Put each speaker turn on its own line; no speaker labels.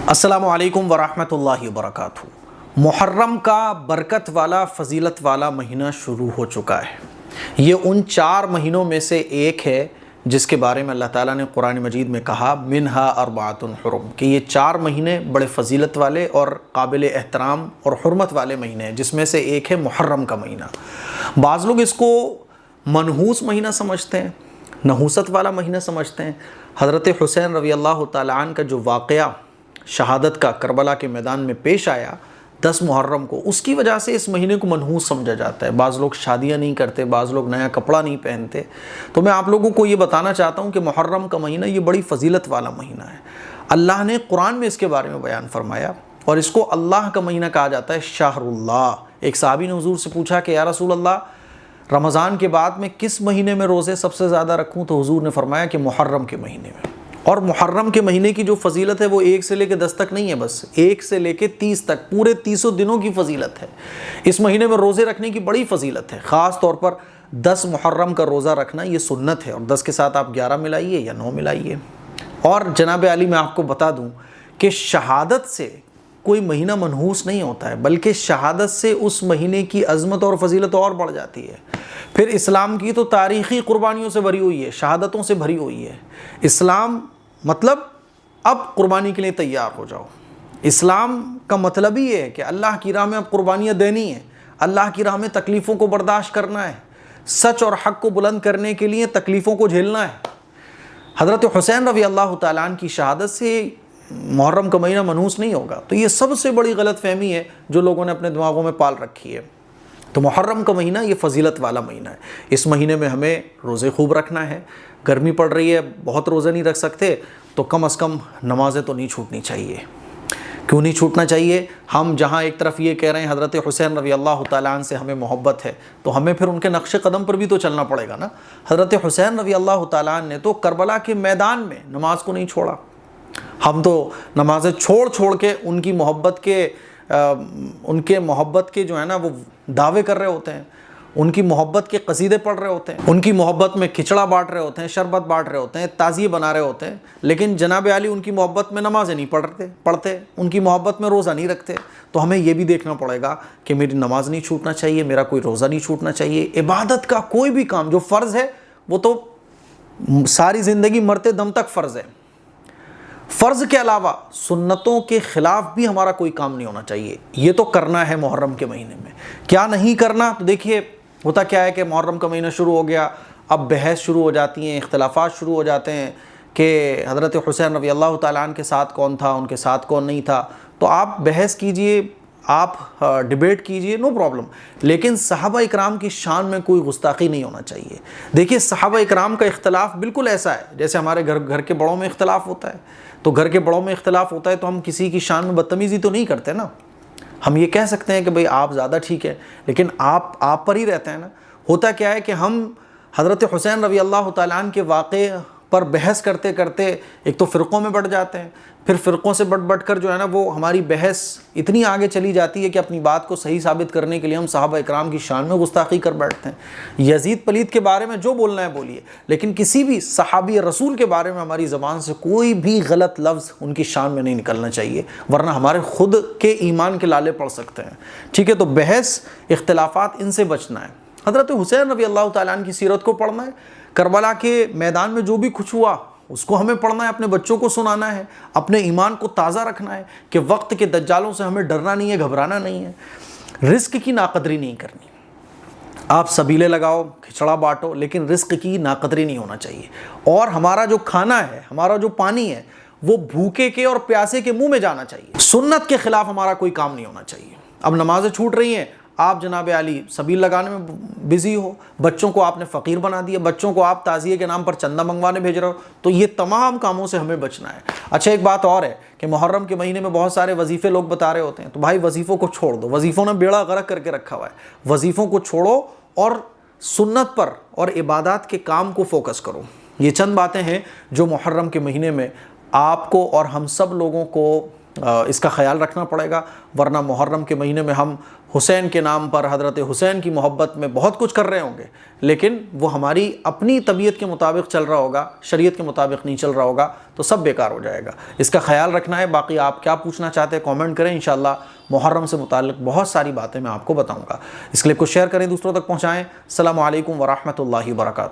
अस्सलामु अलैकुम वरहमतुल्लाहि वबरकातुहू। मुहर्रम का बरकत वाला फ़जीलत वाला महीना शुरू हो चुका है। ये उन 4 महीनों में से एक है जिसके बारे में अल्लाह ताला ने कुरान मजीद में कहा मिनहा अर्बातुन हुरुम, कि ये 4 महीने बड़े फ़जीलत वाले और काबिल एहतराम और हुर्मत वाले महीने हैं, जिसमें से एक है मुहर्रम का महीना। बाज़ लोग इसको मनहूस महीना समझते हैं, नहूसत वाला महीना समझते हैं। हज़रत हुसैन रज़ी अल्लाह तआला अन्हु का जो वाक़या शहादत का करबला के मैदान में पेश आया 10 मुहर्रम को, उसकी वजह से इस महीने को मनहूस समझा जाता है। बाज़ लोग शादियां नहीं करते, बाज़ लोग नया कपड़ा नहीं पहनते। तो मैं आप लोगों को ये बताना चाहता हूँ कि मुहर्रम का महीना ये बड़ी फ़जीलत वाला महीना है। अल्लाह ने कुरान में इसके बारे में बयान फरमाया और इसको अल्लाह का महीना कहा जाता है, शाहरुल्लाह। एक सहाबी ने हुज़ूर से पूछा कि या रसूल अल्लाह, रमज़ान के बाद में किस महीने में रोज़े सबसे ज़्यादा रखूँ? तो हुज़ूर ने फरमाया कि मुहर्रम के महीने में। और मुहर्रम के महीने की जो फ़जीलत है वो 1 से लेकर 10 तक नहीं है, बस 1 से लेकर 30 तक पूरे 300 दिनों की फ़जीलत है। इस महीने में रोज़े रखने की बड़ी फ़जीलत है। ख़ास तौर पर 10 मुहर्रम का रोज़ा रखना ये सुन्नत है, और 10 के साथ आप 11 मिलाइए या 9 मिलाइए। और जनाब अली, मैं आपको बता दूँ कि शहादत से कोई महीना मनहूस नहीं होता है, बल्कि शहादत से उस महीने की अज़मत और फ़जीलत और बढ़ जाती है। फिर इस्लाम की तो तारीख़ी कुर्बानियों से भरी हुई है, शहादतों से भरी हुई है। इस्लाम मतलब अब कुर्बानी के लिए तैयार हो जाओ। इस्लाम का मतलब ही है कि अल्लाह की राह में अब कुर्बानियाँ देनी है, अल्लाह की राह में तकलीफ़ों को बर्दाश्त करना है, सच और हक़ को बुलंद करने के लिए तकलीफ़ों को झेलना है। हज़रत हुसैन रज़ी अल्लाह तआला अन्हु की शहादत से मुहर्रम का महीना मनहूस नहीं होगा। तो ये सबसे बड़ी गलतफ़हमी है जो लोगों ने अपने दिमागों में पाल रखी है। तो मुहर्रम का महीना ये फ़जीलत वाला महीना है। इस महीने में हमें रोज़े खूब रखना है। गर्मी पड़ रही है, बहुत रोज़े नहीं रख सकते, तो कम से कम नमाज़ें तो नहीं छूटनी चाहिए। क्यों नहीं छूटना चाहिए? हम जहाँ एक तरफ ये कह रहे हैं हज़रत हुसैन रज़ी अल्लाह तआला अन्हु से हमें मोहब्बत है, तो हमें फिर उनके नक्शे कदम पर भी तो चलना पड़ेगा ना। हज़रत हुसैन रज़ी अल्लाह तआला अन्हु ने तो करबला के मैदान में नमाज को नहीं छोड़ा। हम तो नमाज़ें छोड़ के उनकी मोहब्बत के जो है ना वो दावे कर रहे होते हैं, उनकी मोहब्बत के कसीदे पढ़ रहे होते हैं, उनकी मोहब्बत में खिचड़ा बांट रहे होते हैं, शरबत बांट रहे होते हैं, ताज़िए बना रहे होते हैं। लेकिन जनाब अली उनकी मोहब्बत में नमाज़ें नहीं पढ़ते, उनकी मोहब्बत में रोज़ा नहीं रखते। तो हमें ये भी देखना पड़ेगा कि मेरी नमाज नहीं छूटना चाहिए, मेरा कोई रोज़ा नहीं छूटना चाहिए। इबादत का कोई भी काम जो फ़र्ज़ है वो तो सारी ज़िंदगी मरते दम तक फ़र्ज़ है। फ़र्ज़ के अलावा सुन्नतों के ख़िलाफ़ भी हमारा कोई काम नहीं होना चाहिए। ये तो करना है मुहर्रम के महीने में। क्या नहीं करना? तो देखिए, होता क्या है कि मुहर्रम का महीना शुरू हो गया, अब बहस शुरू हो जाती हैं, इख्तिलाफ़ात शुरू हो जाते हैं कि हज़रत हुसैन रज़ी अल्लाह तआला अन्हु के साथ कौन था, उनके साथ कौन नहीं था। तो आप बहस कीजिए, आप डिबेट कीजिए, नो प्रॉब्लम, लेकिन सहाबा इकराम की शान में कोई गुस्ताखी नहीं होना चाहिए। देखिए, सहाबा इकराम का इख्तिलाफ़ बिल्कुल ऐसा है जैसे हमारे घर के बड़ों में इख्तिलाफ़ होता है। तो घर के बड़ों में इख्तिलाफ़ होता है तो हम किसी की शान में बदतमीज़ी तो नहीं करते ना। हम ये कह सकते हैं कि भाई आप ज़्यादा ठीक है, लेकिन आप पर ही रहते हैं ना। होता क्या है कि हम हज़रत हुसैन रज़ी अल्लाह तआला अन्हु के वाक़े पर बहस करते करते एक तो फ़िरक़ों में बढ़ जाते हैं, फिर फ़िरक़ों से बढ़ कर जो है ना वो हमारी बहस इतनी आगे चली जाती है कि अपनी बात को सही साबित करने के लिए हम सहाबा इकराम की शान में गुस्ताखी कर बैठते हैं। यजीद पलीद के बारे में जो बोलना है बोलिए, लेकिन किसी भी सहाबी रसूल के बारे में हमारी ज़बान से कोई भी गलत लफ्ज़ उनकी शान में नहीं निकलना चाहिए, वरना हमारे खुद के ईमान के लाले पड़ सकते हैं। ठीक है, तो बहस इख्तिलाफ़ात इनसे बचना है। हज़रत हुसैन रज़ी अल्लाह तआला अन्हु की सीरत को पढ़ना है, करबला के मैदान में जो भी कुछ हुआ उसको हमें पढ़ना है, अपने बच्चों को सुनाना है, अपने ईमान को ताज़ा रखना है कि वक्त के दज्जालों से हमें डरना नहीं है, घबराना नहीं है, रिस्क की नाकदरी नहीं करनी। आप सबीले लगाओ, खिचड़ा बांटो, लेकिन रिस्क की नाकदरी नहीं होना चाहिए। और हमारा जो खाना है, हमारा जो पानी है, वो भूखे के और प्यासे के मुंह में जाना चाहिए। सुन्नत के खिलाफ हमारा कोई काम नहीं होना चाहिए। अब नमाजें छूट रही हैं, आप जनाब अली सबील लगाने में बिज़ी हो, बच्चों को आपने फ़कीर बना दिया, बच्चों को आप ताज़िए के नाम पर चंदा मंगवाने भेज रहे हो, तो ये तमाम कामों से हमें बचना है। अच्छा, एक बात और है कि मुहर्रम के महीने में बहुत सारे वजीफ़े लोग बता रहे होते हैं, तो भाई वजीफ़ों को छोड़ दो। वजीफ़ों ने बेड़ा गर्क करके रखा हुआ है। वजीफ़ों को छोड़ो और सुन्नत पर और इबादत के काम को फ़ोकस करो। ये चंद बातें हैं जो मुहर्रम के महीने में आपको और हम सब लोगों को इसका ख्याल रखना पड़ेगा, वरना मुहर्रम के महीने में हम हुसैन के नाम पर, हज़रत हुसैन की मोहब्बत में बहुत कुछ कर रहे होंगे, लेकिन वो हमारी अपनी तबीयत के मुताबिक चल रहा होगा, शरीयत के मुताबिक नहीं चल रहा होगा, तो सब बेकार हो जाएगा। इसका ख्याल रखना है। बाकी आप क्या पूछना चाहते हैं कमेंट करें, इंशाअल्लाह मुहर्रम से मुताल्लिक़ बहुत सारी बातें मैं आपको बताऊँगा। इस क्लिप को शेयर करें, दूसरों तक पहुँचाएँ। अस्सलामु अलैकुम व रहमतुल्लाहि व बरकातुहू।